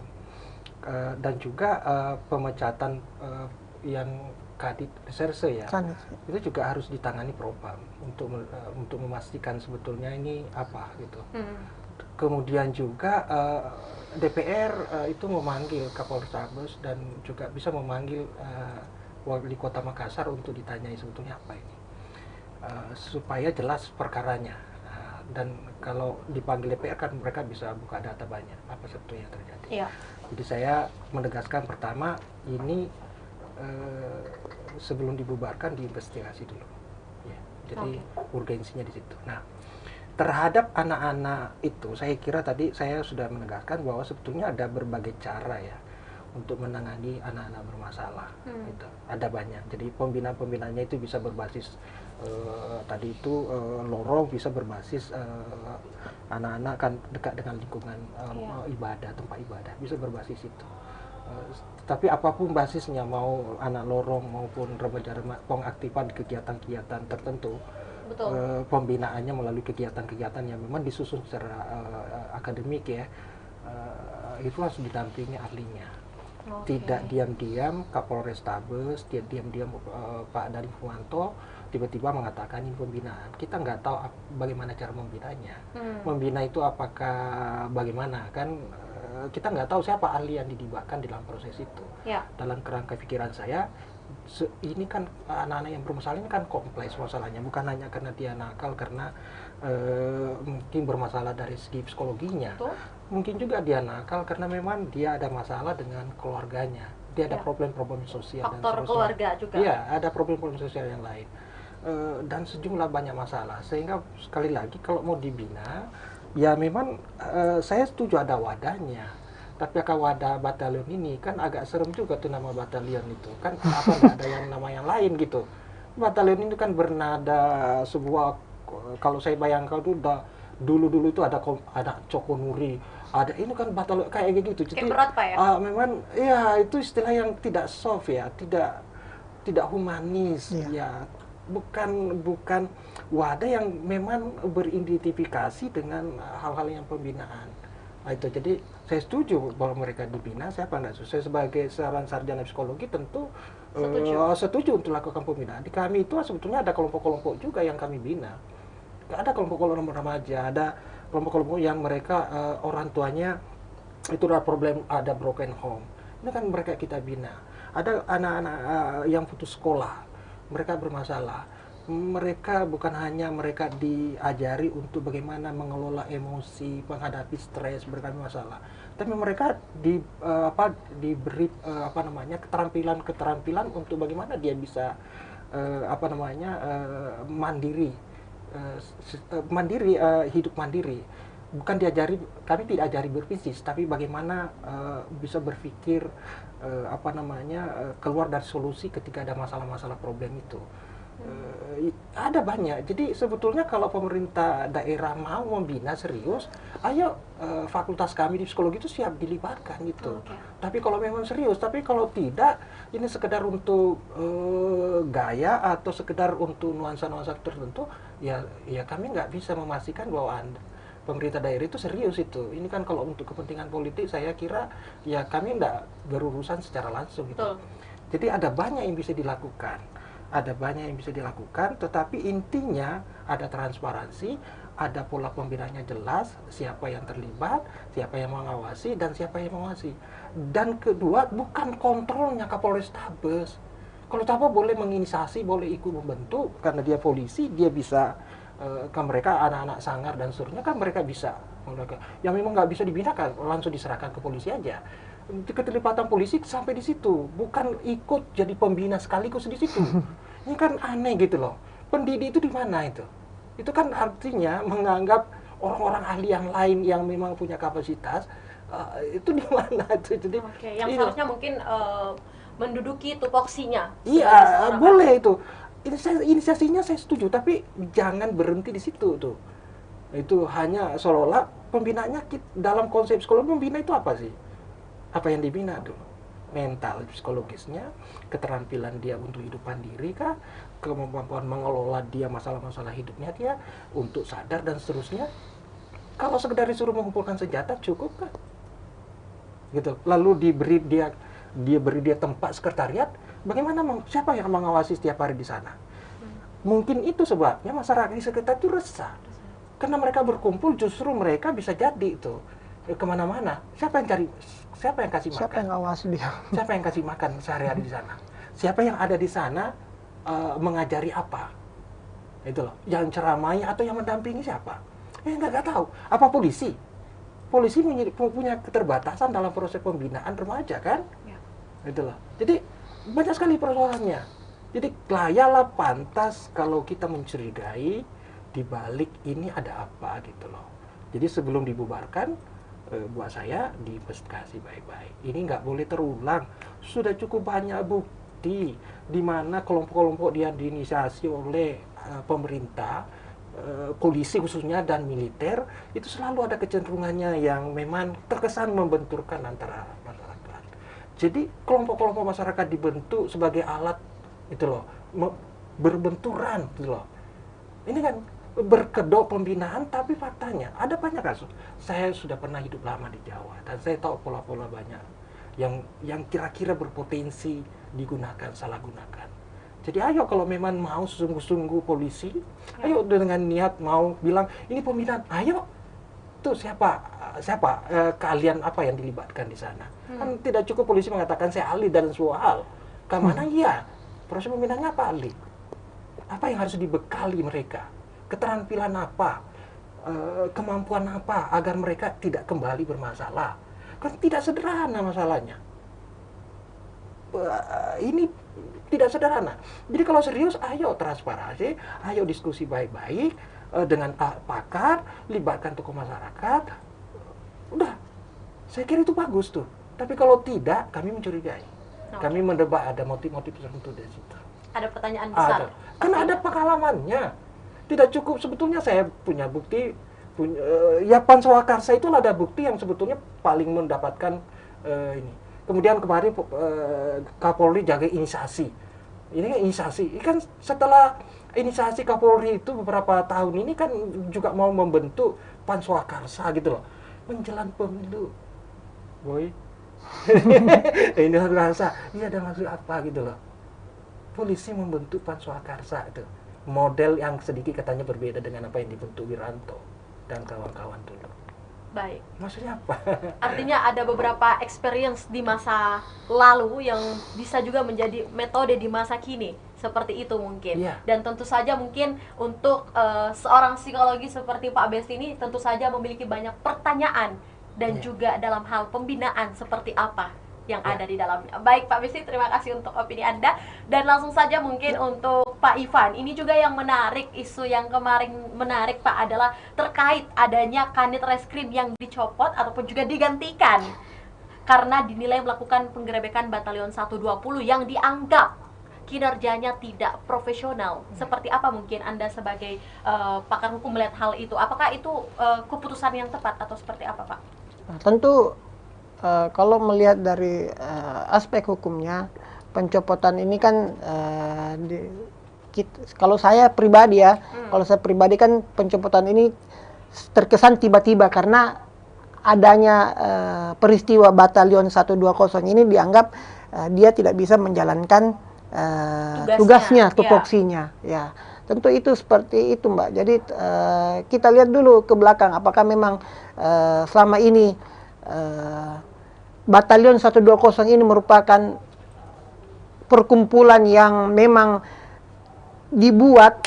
dan juga pemecatan yang Kadit Reserse ya, Kan. itu juga harus ditangani propam untuk memastikan sebetulnya ini apa gitu. Kemudian juga DPR itu memanggil Kapolrestabes dan juga bisa memanggil Wali Kota Makassar untuk ditanyai sebetulnya apa ini, supaya jelas perkaranya. Dan kalau dipanggil DPR kan mereka bisa buka data banyak apa sebetulnya yang terjadi. Iya. Jadi saya menegaskan pertama ini sebelum dibubarkan diinvestigasi dulu. Ya, jadi urgensinya di situ. Nah, terhadap anak-anak itu saya kira tadi saya sudah menegaskan bahwa sebetulnya ada berbagai cara ya untuk menangani anak-anak bermasalah. Gitu. Ada banyak. Jadi pembinaan-pembinaannya itu bisa berbasis tadi itu lorong, bisa berbasis anak-anak kan dekat dengan lingkungan ibadah, tempat ibadah, bisa berbasis itu. Tapi apapun basisnya, mau anak lorong maupun remaja-remaja pengaktifan kegiatan-kegiatan tertentu, pembinaannya melalui kegiatan-kegiatan yang memang disusun secara akademik ya, itu harus didampingi ahlinya. Tidak diam-diam Kapolrestabes, diam-diam Pak Dadi Fumanto tiba-tiba mengatakan ini pembinaan. Kita nggak tahu bagaimana cara membinanya. Membina itu apakah bagaimana kan? Kita nggak tahu siapa ahli yang dilibatkan dalam proses itu. Ya. Dalam kerangka pikiran saya, ini kan anak-anak yang bermasalah ini kan kompleks masalahnya, bukan hanya karena dia nakal, karena mungkin bermasalah dari segi psikologinya. Mungkin juga dia nakal karena memang dia ada masalah dengan keluarganya, dia ada problem-problem sosial faktor dan seterusnya. keluarga juga. Iya, ada problem-problem sosial yang lain. Dan sejumlah banyak masalah, sehingga sekali lagi kalau mau dibina ya memang saya setuju ada wadahnya, tapi wadah batalion ini kan agak serem juga tuh nama batalion itu kan, apa nggak ada yang nama yang lain gitu. Batalion ini kan bernada sebuah, kalau saya bayangkan tuh dulu itu ada Coko Nuri, ada ini kan batalion kayak gitu. Jadi kayak berat Pak ya? memang ya itu istilah yang tidak soft ya, tidak humanis ya, bukan wadah yang memang beridentifikasi dengan hal-hal yang pembinaan. Nah, itu jadi saya setuju bahwa mereka dibina. Saya saya sebagai seorang sarjana psikologi tentu setuju untuk lakukan pembinaan. Di kami itu sebetulnya ada kelompok-kelompok juga yang kami bina. Ada kelompok-kelompok remaja, ada kelompok-kelompok yang mereka orang tuanya itu ada problem, ada broken home. Ini kan mereka kita bina. Ada anak-anak yang putus sekolah, mereka bermasalah. Mereka bukan hanya mereka diajari untuk bagaimana mengelola emosi, menghadapi stres, berbagai masalah, tapi mereka diberi keterampilan untuk bagaimana dia bisa mandiri, hidup mandiri. Bukan diajari, kami tidak ajari berbisnis, tapi bagaimana bisa berpikir keluar dari solusi ketika ada masalah-masalah problem itu. Ada banyak. Jadi sebetulnya kalau pemerintah daerah mau membina serius, ayo fakultas kami di psikologi itu siap dilibatkan gitu. Tapi kalau memang serius, tapi kalau tidak, ini sekedar untuk gaya atau sekedar untuk nuansa-nuansa tertentu, ya kami nggak bisa memastikan bahwa pemerintah daerah itu serius itu. Ini kan kalau untuk kepentingan politik, saya kira ya kami nggak berurusan secara langsung gitu. Jadi ada banyak yang bisa dilakukan. ada banyak yang bisa dilakukan, tetapi intinya ada transparansi, ada pola pembinaannya jelas, siapa yang terlibat, siapa yang mengawasi, dan siapa yang mengawasi. Dan kedua, bukan kontrolnya Kapolrestabes. Kalau Capo boleh menginisiasi, boleh ikut membentuk, karena dia polisi, dia bisa ke mereka anak-anak sangar dan seterusnya, kan mereka bisa. Yang memang nggak bisa dibinakan, langsung diserahkan ke polisi aja. Keterlibatan polisi sampai di situ, bukan ikut jadi pembina sekaligus di situ. Ini kan aneh gitu loh. Pendidik itu di mana itu? Itu kan artinya menganggap orang-orang ahli yang lain yang memang punya kapasitas itu di mana itu? Jadi yang seharusnya mungkin menduduki tupoksinya. Iya, boleh itu. Inisiasinya saya setuju, tapi jangan berhenti di situ tuh. Itu hanya seolah-olah pembinaannya dalam konsep sekolah pembina itu apa sih? Apa yang dibina dulu? Mental, psikologisnya, keterampilan dia untuk hidup mandiri kah? Kemampuan mengelola dia masalah-masalah hidupnya dia untuk sadar dan seterusnya. Kalau sekedar disuruh mengumpulkan senjata cukup kah? Gitu. Lalu beri dia tempat sekretariat, bagaimana siapa yang mengawasi setiap hari di sana? Mungkin itu sebabnya masyarakat di sekitar itu resah. Karena mereka berkumpul, justru mereka bisa jadi itu kemana-mana. Siapa yang kasih makan? Siapa yang ngawasi dia? Siapa yang kasih makan sehari-hari di sana? Siapa yang ada di sana mengajari apa? Itu loh. Yang ceramai atau yang mendampingi siapa? Nggak tahu. Apa polisi? Polisi punya keterbatasan dalam proses pembinaan remaja kan? Ya. Itu loh. Jadi banyak sekali persoalannya. Jadi layalah pantas kalau kita mencurigai di balik ini ada apa gitu loh. Jadi sebelum dibubarkan, buat saya diinvestigasi baik-baik. Ini nggak boleh terulang. Sudah cukup banyak bukti di mana kelompok-kelompok dia diinisiasi oleh pemerintah, polisi khususnya dan militer, itu selalu ada kecenderungannya yang memang terkesan membenturkan antara masyarakat. Jadi kelompok-kelompok masyarakat dibentuk sebagai alat itu loh, berbenturan gitu loh. Ini kan berkedok pembinaan, tapi faktanya ada banyak kasus. Saya sudah pernah hidup lama di Jawa dan saya tahu pola-pola banyak yang kira-kira berpotensi digunakan, salah gunakan. Jadi ayo kalau memang mau sungguh-sungguh polisi, ayo dengan niat mau bilang ini pembinaan, ayo tuh siapa kalian apa yang dilibatkan di sana. Kan tidak cukup polisi mengatakan saya ahli dalam sebuah hal. Keamanan iya, proses pembinaannya apa ahli? Apa yang harus dibekali mereka? Keterampilan apa, kemampuan apa agar mereka tidak kembali bermasalah. Kan tidak sederhana masalahnya. Ini tidak sederhana. Jadi kalau serius, ayo transparansi, ayo diskusi baik-baik dengan pakar, libatkan tokoh masyarakat. Udah, saya kira itu bagus tuh. Tapi kalau tidak, kami mencurigai. Kami mendebat ada motif-motif tertentu dari situ. Ada pertanyaan besar. Karena ada pengalamannya. Tidak cukup sebetulnya saya punya bukti, ya Panswakarsa itu ada bukti yang sebetulnya paling mendapatkan ini. Kemudian kemarin Kapolri jaga inisiasi. Ini kan inisiasi. Kan setelah inisiasi Kapolri itu beberapa tahun ini kan juga mau membentuk Panswakarsa gitu loh. Menjelang pemilu. Boy. Ini rasa, iya ada maksud apa gitu loh. Polisi membentuk Panswakarsa itu. Model yang sedikit katanya berbeda dengan apa yang dibentuk Wiranto dan kawan-kawan dulu. Baik. Maksudnya apa? Artinya ada beberapa experience di masa lalu yang bisa juga menjadi metode di masa kini. Seperti itu mungkin. Iya. Dan tentu saja mungkin untuk seorang psikologi seperti Pak Besti ini tentu saja memiliki banyak pertanyaan. Dan juga dalam hal pembinaan seperti apa yang ada di dalamnya. Baik Pak Besti, terima kasih untuk opini Anda. Dan langsung saja mungkin untuk Pak Ivan, ini juga yang menarik, isu yang kemarin menarik Pak adalah terkait adanya Kanit Reskrim yang dicopot ataupun juga digantikan karena dinilai melakukan penggerebekan Batalion 120 yang dianggap kinerjanya tidak profesional. Seperti apa mungkin Anda sebagai pakar hukum melihat hal itu? Apakah itu keputusan yang tepat atau seperti apa Pak? Nah, tentu kalau melihat dari aspek hukumnya, pencopotan ini kan kalau saya pribadi ya, kalau saya pribadi kan pencopotan ini terkesan tiba-tiba karena adanya peristiwa Batalion 120 ini dianggap dia tidak bisa menjalankan tugasnya, ya. tupoksinya. Ya, tentu itu seperti itu, Mbak. Jadi kita lihat dulu ke belakang, apakah memang selama ini Batalion 120 ini merupakan perkumpulan yang memang dibuat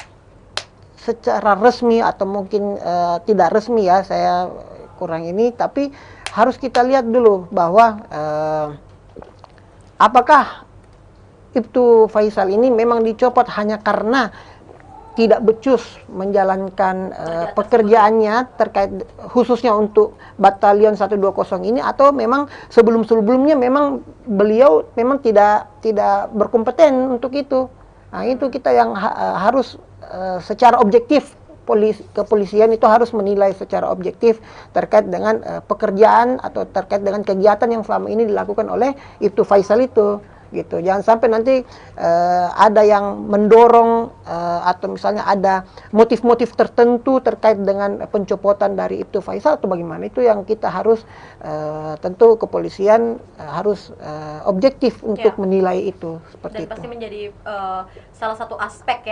secara resmi atau mungkin tidak resmi, ya, saya kurang ini, tapi harus kita lihat dulu bahwa apakah Ibtu Faisal ini memang dicopot hanya karena tidak becus menjalankan pekerjaannya terkait khususnya untuk Batalion 120 ini, atau memang sebelum-sebelumnya memang beliau memang tidak berkompeten untuk itu. Nah, itu kita yang harus secara objektif, kepolisian itu harus menilai secara objektif terkait dengan pekerjaan atau terkait dengan kegiatan yang selama ini dilakukan oleh Ibtu Faisal itu. Gitu, jangan sampai nanti ada yang mendorong atau misalnya ada motif-motif tertentu terkait dengan pencopotan dari Ibtu Faisal atau bagaimana. Itu yang kita harus tentu kepolisian harus objektif untuk menilai itu seperti dan itu. pasti menjadi salah satu aspek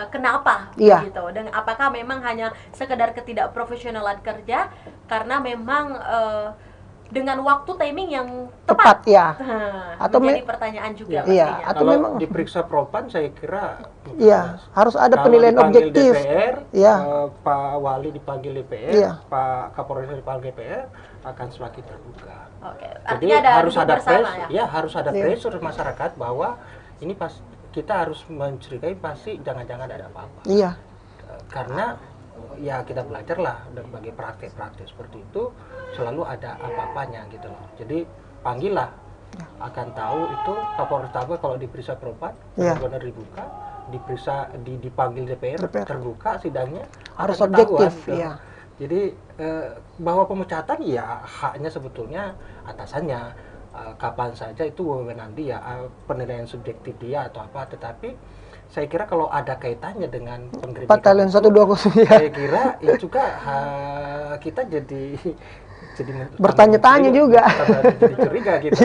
kenapa gitu, dan apakah memang hanya sekedar ketidakprofesionalan kerja karena memang dengan waktu timing yang tepat, ya. Atau menjadi pertanyaan juga pastinya. Atau kalau memang diperiksa propan, saya kira harus ada penilaian objektif. DPR, Pak Wali dipanggil DPR, Pak Kapolres dipanggil DPR, akan semakin terbuka. Jadi harus ada harus ada pressure masyarakat bahwa ini kita harus mencurigai pasti jangan-jangan ada apa-apa. Karena ya kita belajarlah bagi praktek-praktek seperti itu selalu ada apa-apanya gitu loh. Jadi panggillah, akan tahu itu Kapolres Tabes kalau diperiksa propat benar-benar dibuka, diperiksa dipanggil DPR, terbuka sidangnya, harus objektif. Jadi bahwa pemecatan ya haknya sebetulnya atasannya, kapan saja itu wewenang dia, penilaian subjektif dia atau apa, tetapi saya kira kalau ada kaitannya dengan penggerbekan Batalion 120, saya kira ya juga kita jadi bertanya-tanya juga. Jadi curiga kita.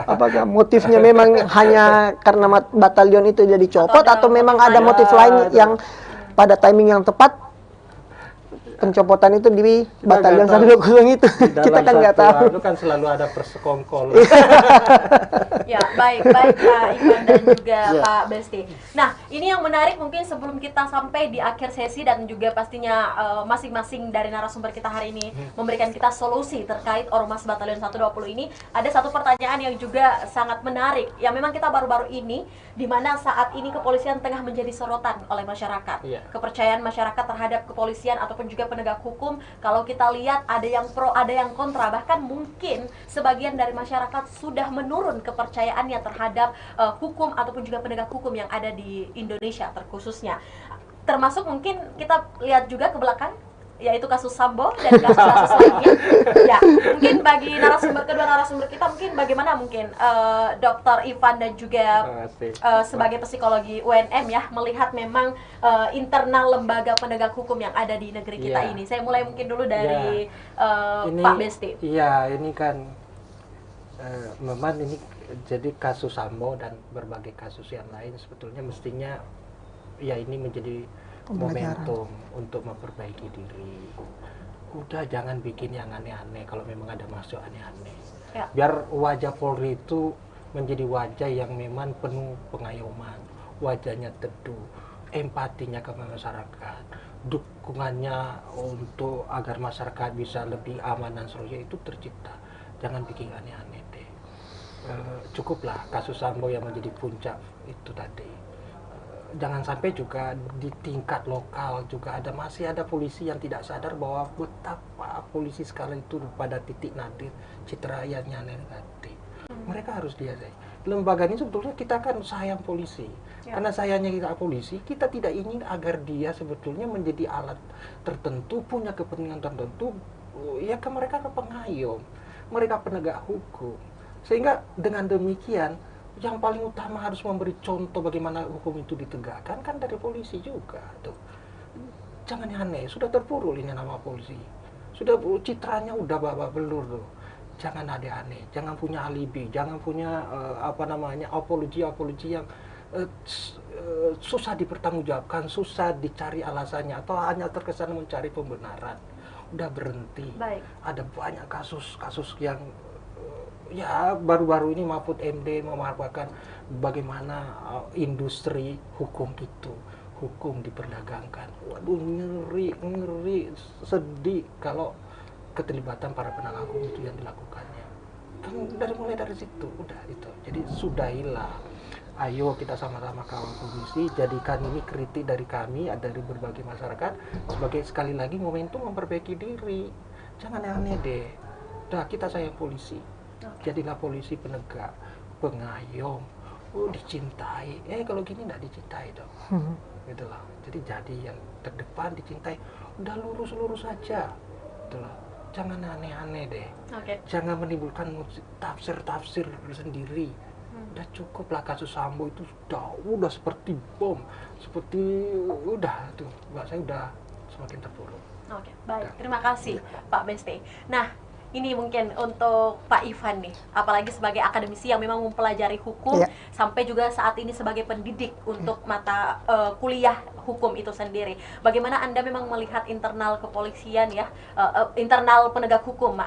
Apakah motifnya memang hanya karena batalion itu jadi copot atau memang ada motif lain yang pada timing yang tepat pencopotan itu di Batalion 120 itu. Kita kan nggak tahu. Itu kan selalu ada persekongkol. Ya, baik Pak Ivan dan juga Pak Besti. Nah, ini yang menarik mungkin sebelum kita sampai di akhir sesi dan juga pastinya masing-masing dari narasumber kita hari ini memberikan kita solusi terkait Ormas Batalion 120 ini, ada satu pertanyaan yang juga sangat menarik yang memang kita baru-baru ini, di mana saat ini kepolisian tengah menjadi sorotan oleh masyarakat. Kepercayaan masyarakat terhadap kepolisian ataupun juga penegak hukum, kalau kita lihat ada yang pro, ada yang kontra, bahkan mungkin sebagian dari masyarakat sudah menurun kepercayaannya terhadap hukum ataupun juga penegak hukum yang ada di Indonesia terkhususnya. Termasuk mungkin kita lihat juga ke belakang, yaitu kasus Sambo dan kasus-kasus lainnya. Ya, mungkin bagi kedua narasumber kita mungkin bagaimana mungkin Dr. Ivan dan juga sebagai psikologi UNM ya melihat memang internal lembaga penegak hukum yang ada di negeri kita ini. Saya mulai mungkin dulu dari Pak Besti. Iya, ini kan memang ini jadi kasus Sambo dan berbagai kasus yang lain sebetulnya mestinya ya ini menjadi momentum untuk memperbaiki diri. Udah jangan bikin yang aneh-aneh kalau memang ada masuk aneh-aneh. Biar wajah Polri itu menjadi wajah yang memang penuh pengayoman, wajahnya teduh, empatinya ke masyarakat, dukungannya untuk agar masyarakat bisa lebih aman dan seterusnya itu tercipta. Jangan bikin aneh-aneh deh. Cukuplah kasus Sambo yang menjadi puncak itu tadi. Jangan sampai juga di tingkat lokal juga masih ada polisi yang tidak sadar bahwa betapa polisi sekarang itu pada titik nadir citra yang negatif. Mereka harus diajari. Lembaga ini sebetulnya kita kan sayang polisi. Karena sayangnya kita polisi, kita tidak ingin agar dia sebetulnya menjadi alat tertentu, punya kepentingan tertentu. Ya kan mereka ke pengayom, mereka penegak hukum. Sehingga dengan demikian yang paling utama harus memberi contoh bagaimana hukum itu ditegakkan kan dari polisi juga tuh. Jangan aneh, sudah terpurul ini nama polisi. Sudah citranya udah babak belur tuh. jangan aneh-aneh, jangan punya alibi, jangan punya apologi yang susah dipertanggungjawabkan, susah dicari alasannya, atau hanya terkesan mencari pembenaran. Udah berhenti. Baik. Ada banyak kasus-kasus yang ya baru-baru ini Mahfud MD memaparkan bagaimana industri hukum itu, hukum diperdagangkan. Waduh, ngeri, sedih kalau keterlibatan para penegak hukum itu yang dilakukannya. Kan mulai dari situ, udah itu. Jadi sudahilah. Ayo kita sama-sama kawal polisi, jadikan ini kritik dari kami, dari berbagai masyarakat, sebagai sekali lagi momentum memperbaiki diri. Jangan aneh deh. Udah, kita sayang polisi. Jadilah polisi penegak, pengayom, dicintai. Kalau gini nggak dicintai dong. Gitu loh. Jadi yang terdepan dicintai. Udah lurus saja. Gitu loh. Jangan aneh-aneh deh. Jangan menimbulkan tafsir sendiri. Udah cukuplah kasus Sambo itu udah seperti bom, udah tuh, Mbak, saya udah semakin terpuruk. Oke, baik. Terima kasih Pak Besti. Nah, ini mungkin untuk Pak Ivan nih, apalagi sebagai akademisi yang memang mempelajari hukum, sampai juga saat ini sebagai pendidik untuk mata kuliah hukum itu sendiri. Bagaimana Anda memang melihat internal kepolisian ya, internal penegak hukum,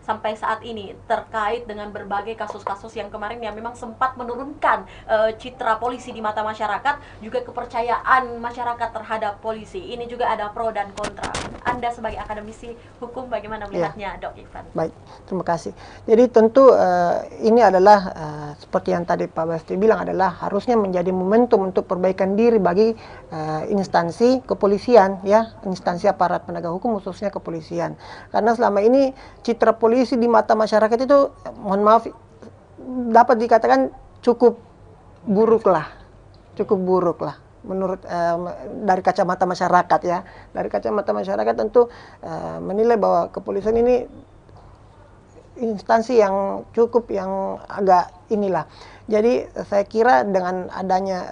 sampai saat ini terkait dengan berbagai kasus-kasus yang kemarin yang memang sempat menurunkan citra polisi di mata masyarakat, juga kepercayaan masyarakat terhadap polisi. Ini juga ada pro dan kontra. Anda sebagai akademisi hukum bagaimana melihatnya, Dok Ivan? Baik, terima kasih. Jadi tentu ini adalah seperti yang tadi Pak Basti bilang, adalah harusnya menjadi momentum untuk perbaikan diri bagi instansi kepolisian, ya, instansi aparat penegak hukum khususnya kepolisian. Karena selama ini citra polisi di mata masyarakat itu, mohon maaf, dapat dikatakan cukup buruk lah menurut dari kacamata masyarakat, ya. Dari kacamata masyarakat tentu menilai bahwa kepolisian ini instansi yang cukup agak inilah. Jadi saya kira dengan adanya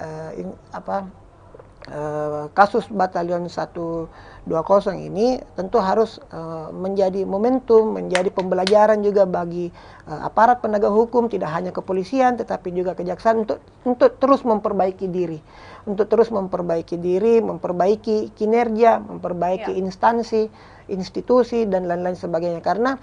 kasus Batalion 120 ini tentu harus menjadi momentum, menjadi pembelajaran juga bagi aparat penegak hukum, tidak hanya kepolisian tetapi juga kejaksaan, untuk terus memperbaiki diri, memperbaiki kinerja, memperbaiki instansi, institusi dan lain-lain sebagainya. Karena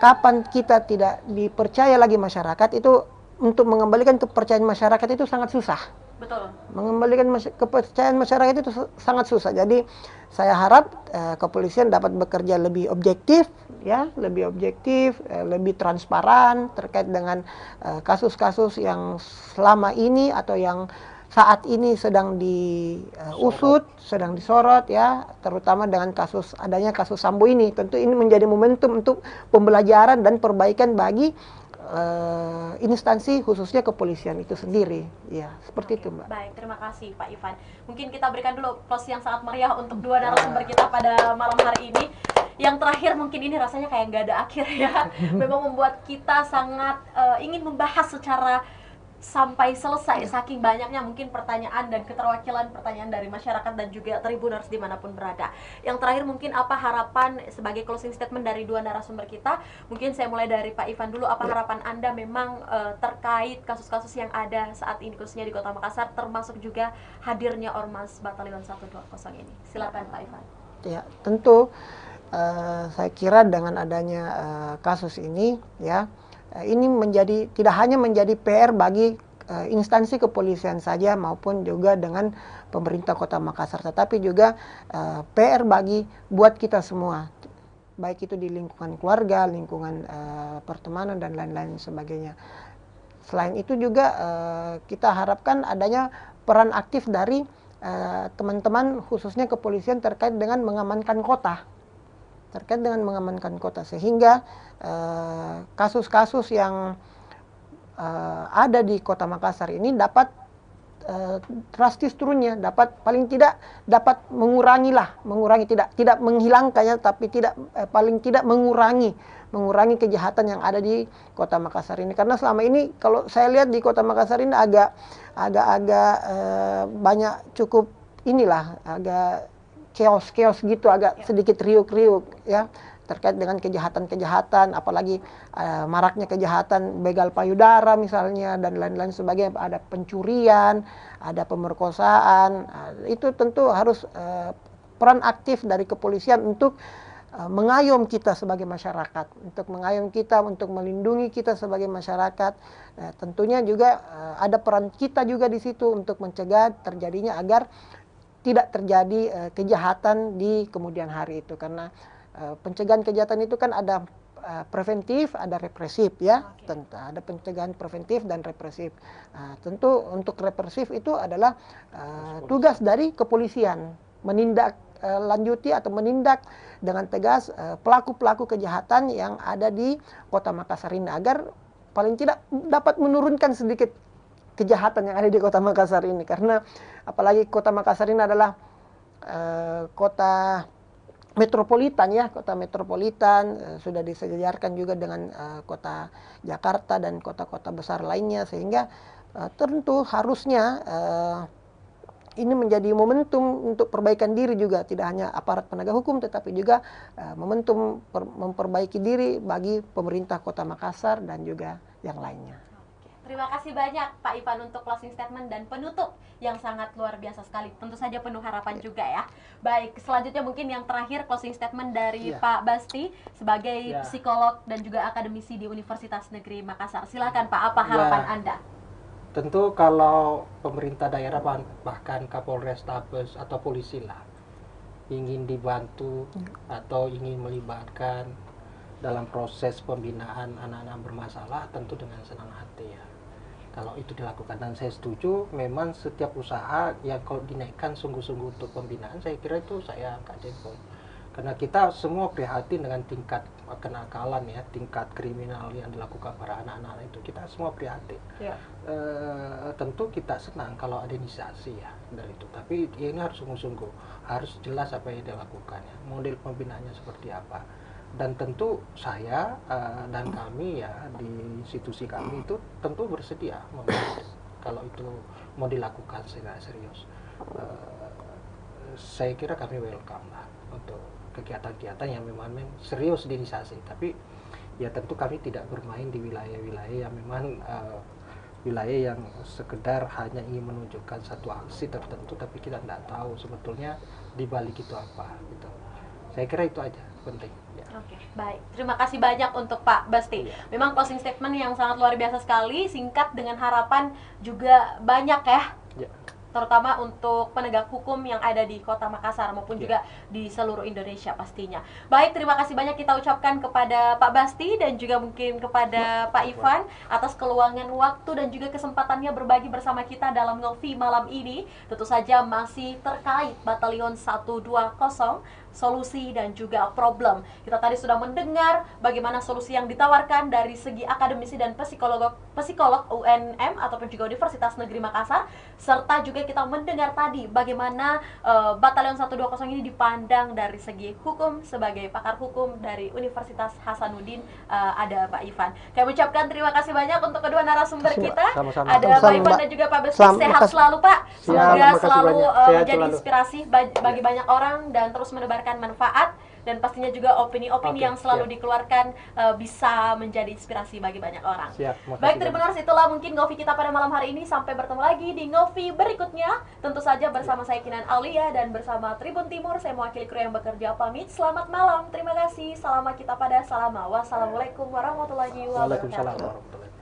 kapan kita tidak dipercaya lagi masyarakat, itu untuk mengembalikan kepercayaan masyarakat itu sangat susah. Betul. Mengembalikan kepercayaan masyarakat itu sangat susah. Jadi saya harap kepolisian dapat bekerja lebih objektif, ya, lebih transparan terkait dengan kasus-kasus yang selama ini atau yang saat ini sedang diusut, sedang disorot, ya, terutama dengan adanya kasus Sambo ini. Tentu ini menjadi momentum untuk pembelajaran dan perbaikan bagi instansi khususnya kepolisian itu sendiri, ya, seperti itu, Mbak. Baik, terima kasih Pak Ivan. Mungkin kita berikan dulu close yang sangat meriah untuk dua narasumber kita pada malam hari ini. Yang terakhir mungkin ini rasanya kayak nggak ada akhir, ya. Memang membuat kita sangat ingin membahas secara sampai selesai, saking banyaknya mungkin pertanyaan dan keterwakilan pertanyaan dari masyarakat dan juga Tribuners dimanapun berada. Yang terakhir mungkin apa harapan sebagai closing statement dari dua narasumber kita? Mungkin saya mulai dari Pak Ivan dulu. Apa harapan Anda memang terkait kasus-kasus yang ada saat ini khususnya di Kota Makassar, termasuk juga hadirnya Ormas Batalion 120 ini? Silakan Pak Ivan. Ya, tentu saya kira dengan adanya kasus ini, ya, ini tidak hanya menjadi PR bagi instansi kepolisian saja maupun juga dengan pemerintah Kota Makassar, tetapi juga PR buat kita semua, baik itu di lingkungan keluarga, lingkungan pertemanan dan lain-lain sebagainya. Selain itu juga kita harapkan adanya peran aktif dari teman-teman khususnya kepolisian terkait dengan mengamankan kota. Sehingga kasus-kasus yang ada di Kota Makassar ini dapat drastis turunnya, paling tidak dapat mengurangi, tidak menghilangkannya, tapi paling tidak mengurangi kejahatan yang ada di Kota Makassar ini. Karena selama ini kalau saya lihat di Kota Makassar ini agak banyak agak chaos gitu, agak sedikit riuk-riuk, ya. terkait dengan kejahatan-kejahatan, apalagi maraknya kejahatan begal payudara misalnya dan lain-lain sebagainya, ada pencurian, ada pemerkosaan, itu tentu harus peran aktif dari kepolisian untuk mengayom kita sebagai masyarakat, untuk mengayom kita, untuk melindungi kita sebagai masyarakat. Tentunya juga ada peran kita juga di situ untuk mencegah terjadinya agar tidak terjadi kejahatan di kemudian hari itu, karena pencegahan kejahatan itu kan ada preventif, ada represif ya. Tentu ada pencegahan preventif dan represif. Tentu untuk represif itu adalah tugas dari kepolisian, menindak lanjuti atau menindak dengan tegas pelaku-pelaku kejahatan yang ada di Kota Makassar ini, agar paling tidak dapat menurunkan sedikit kejahatan yang ada di Kota Makassar ini, karena apalagi Kota Makassar ini adalah kota metropolitan ya, kota metropolitan, sudah disejajarkan juga dengan kota Jakarta dan kota-kota besar lainnya, sehingga tentu harusnya ini menjadi momentum untuk perbaikan diri juga, tidak hanya aparat penegak hukum tetapi juga momentum memperbaiki diri bagi pemerintah Kota Makassar dan juga yang lainnya. Terima kasih banyak Pak Ivan untuk closing statement dan penutup yang sangat luar biasa sekali. Tentu saja penuh harapan juga ya. Baik, selanjutnya mungkin yang terakhir closing statement dari Pak Basti sebagai psikolog dan juga akademisi di Universitas Negeri Makassar. Silakan Pak, apa harapan Anda? Tentu kalau pemerintah daerah bahkan Kapolrestabes atau polisi lah ingin dibantu atau ingin melibatkan dalam proses pembinaan anak-anak bermasalah, tentu dengan senang hati ya. Kalau itu dilakukan, dan saya setuju memang setiap usaha yang kalau dinaikkan sungguh-sungguh untuk pembinaan, saya kira itu saya angkat jempol. Karena kita semua prihatin dengan tingkat kenakalan ya, tingkat kriminal yang dilakukan para anak-anak itu, kita semua prihatin. Tentu kita senang kalau ada inisiasi ya dari itu, tapi ini harus sungguh-sungguh, harus jelas apa yang dilakukan ya, model pembinaannya seperti apa. Dan tentu saya dan kami ya di institusi kami itu tentu bersedia kalau itu mau dilakukan secara serius. Saya kira kami welcome lah untuk kegiatan-kegiatan yang memang serius diinisiasi, tapi ya tentu kami tidak bermain di wilayah-wilayah yang memang wilayah yang sekedar hanya ingin menunjukkan satu aksi tertentu, tapi kita tidak tahu sebetulnya di balik itu apa gitu. Saya kira itu aja penting. Ya. Oke, baik. Terima kasih banyak untuk Pak Basti. Memang closing statement yang sangat luar biasa sekali, singkat dengan harapan juga banyak ya. Terutama untuk penegak hukum yang ada di Kota Makassar maupun juga di seluruh Indonesia pastinya. Baik, terima kasih banyak kita ucapkan kepada Pak Basti dan juga mungkin kepada Pak Ivan atas keluangan waktu dan juga kesempatannya berbagi bersama kita dalam Ngopi malam ini. Tentu saja masih terkait Batalion 120, solusi dan juga problem. Kita tadi sudah mendengar bagaimana solusi yang ditawarkan dari segi akademisi dan psikolog UNM ataupun juga Universitas Negeri Makassar, serta juga kita mendengar tadi bagaimana Batalion 120 ini dipandang dari segi hukum sebagai pakar hukum dari Universitas Hasanuddin, ada Pak Ivan. Kami ucapkan terima kasih banyak untuk kedua narasumber kita. Sama-sama. Ada Pak Ivan dan juga Pak Besti. Sehat selalu Pak. Semoga selalu menjadi inspirasi bagi banyak orang dan terus menebarkan manfaat, dan pastinya juga opini-opini yang selalu dikeluarkan bisa menjadi inspirasi bagi banyak orang. Baik, Tribuners, itulah mungkin Ngopi kita pada malam hari ini. Sampai bertemu lagi di Ngopi berikutnya. Tentu saja bersama saya Kinan Aulia dan bersama Tribun Timur, saya mewakili kru yang bekerja pamit. Selamat malam, terima kasih. Salam kita pada salama. Wassalamualaikum warahmatullahi wabarakatuh. Waalaikumsalam warahmatullahi wabarakatuh.